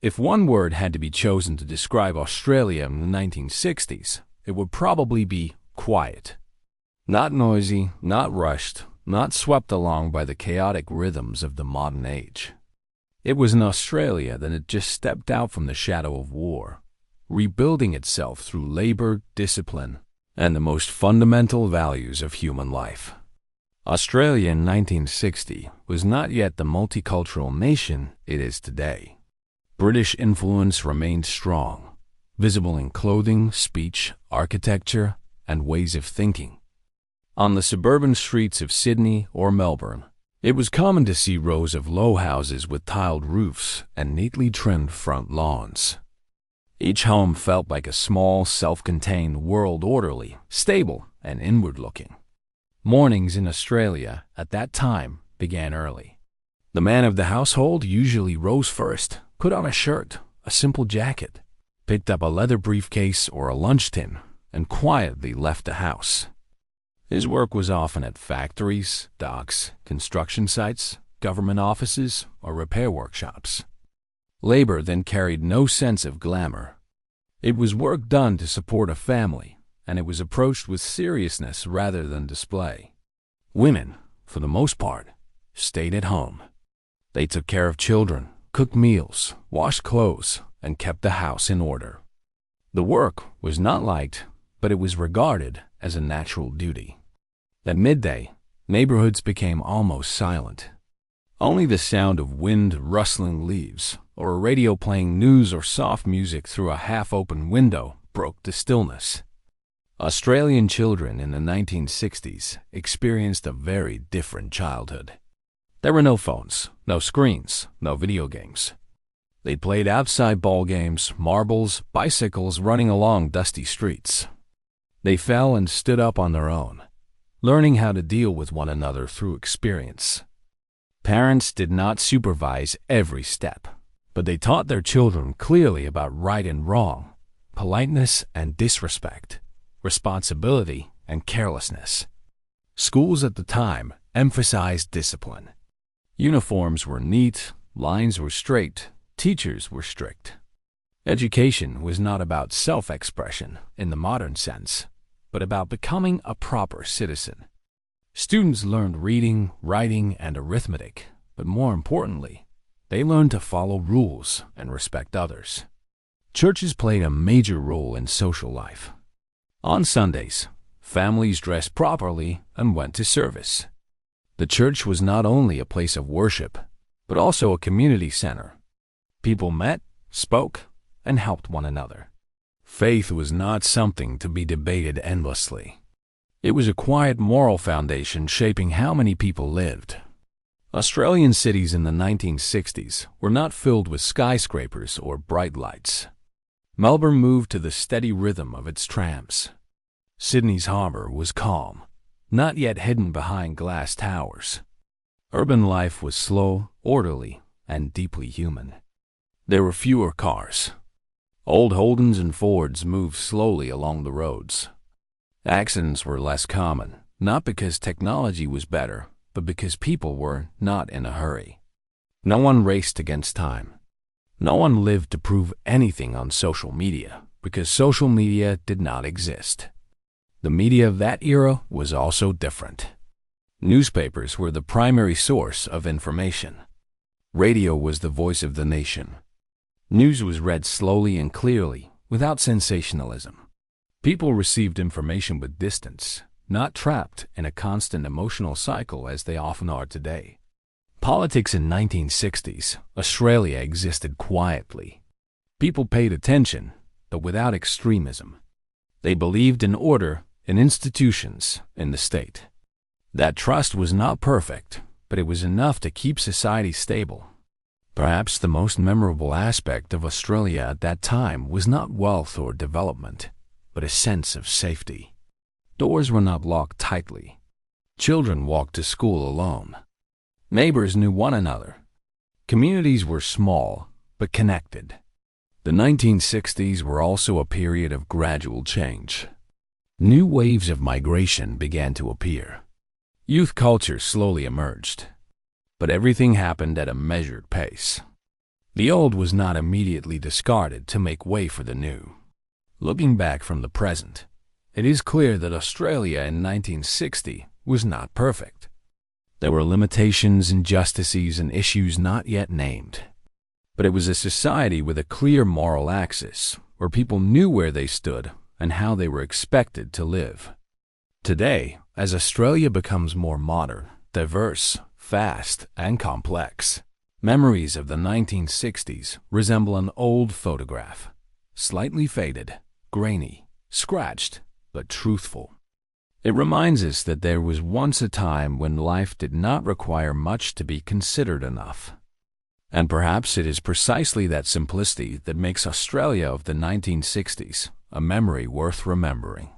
If one word had to be chosen to describe Australia in the 1960s, it would probably be quiet. Not noisy, not rushed, not swept along by the chaotic rhythms of the modern age. It was an Australia that had just stepped out from the shadow of war, rebuilding itself through labor, discipline, and the most fundamental values of human life. Australia in 1960 was not yet the multicultural nation it is today. British influence remained strong, visible in clothing, speech, architecture, and ways of thinking. On the suburban streets of Sydney or Melbourne, it was common to see rows of low houses with tiled roofs and neatly trimmed front lawns. Each home felt like a small, self-contained world, orderly, stable, and inward-looking. Mornings in Australia at that time began early. The man of the household usually rose first, put on a shirt, a simple jacket, picked up a leather briefcase or a lunch tin, and quietly left the house. His work was often at factories, docks, construction sites, government offices, or repair workshops. Labor then carried no sense of glamour. It was work done to support a family, and it was approached with seriousness rather than display. Women, for the most part, stayed at home. They took care of children, cooked meals, washed clothes, and kept the house in order. The work was not liked, but it was regarded as a natural duty. At midday, neighborhoods became almost silent. Only the sound of wind rustling leaves or a radio playing news or soft music through a half-open window broke the stillness. Australian children in the 1960s experienced a very different childhood. There were no phones, no screens, no video games. They played outside ball games, marbles, bicycles running along dusty streets. They fell and stood up on their own, learning how to deal with one another through experience. Parents did not supervise every step, but they taught their children clearly about right and wrong, politeness and disrespect, responsibility and carelessness. Schools at the time emphasized discipline. Uniforms were neat, lines were straight, teachers were strict. Education was not about self-expression in the modern sense, but about becoming a proper citizen. Students learned reading, writing, and arithmetic, but more importantly, they learned to follow rules and respect others. Churches played a major role in social life. On Sundays, families dressed properly and went to service. The church was not only a place of worship, but also a community center. People met, spoke, and helped one another. Faith was not something to be debated endlessly. It was a quiet moral foundation shaping how many people lived. Australian cities in the 1960s were not filled with skyscrapers or bright lights. Melbourne moved to the steady rhythm of its trams. Sydney's harbour was calm, not yet hidden behind glass towers. Urban life was slow, orderly, and deeply human. There were fewer cars. Old Holdens and Fords moved slowly along the roads. Accidents were less common, not because technology was better, but because people were not in a hurry. No one raced against time. No one lived to prove anything on social media, because social media did not exist. The media of that era was also different. Newspapers were the primary source of information. Radio was the voice of the nation. News was read slowly and clearly, without sensationalism. People received information with distance, not trapped in a constant emotional cycle as they often are today. Politics in 1960s, Australia existed quietly. People paid attention, but without extremism. They believed in order, in institutions, in the state. That trust was not perfect, but it was enough to keep society stable. Perhaps the most memorable aspect of Australia at that time was not wealth or development, but a sense of safety. Doors were not locked tightly. Children walked to school alone. Neighbors knew one another. Communities were small, but connected. The 1960s were also a period of gradual change. New waves of migration began to appear. Youth culture slowly emerged. But everything happened at a measured pace. The old was not immediately discarded to make way for the new. Looking back from the present, it is clear that Australia in 1960 was not perfect. There were limitations, injustices, and issues not yet named. But it was a society with a clear moral axis, where people knew where they stood and how they were expected to live. Today, as Australia becomes more modern, diverse, fast, and complex, memories of the 1960s resemble an old photograph, slightly faded, grainy, scratched, but truthful. It reminds us that there was once a time when life did not require much to be considered enough. And perhaps it is precisely that simplicity that makes Australia of the 1960s a memory worth remembering.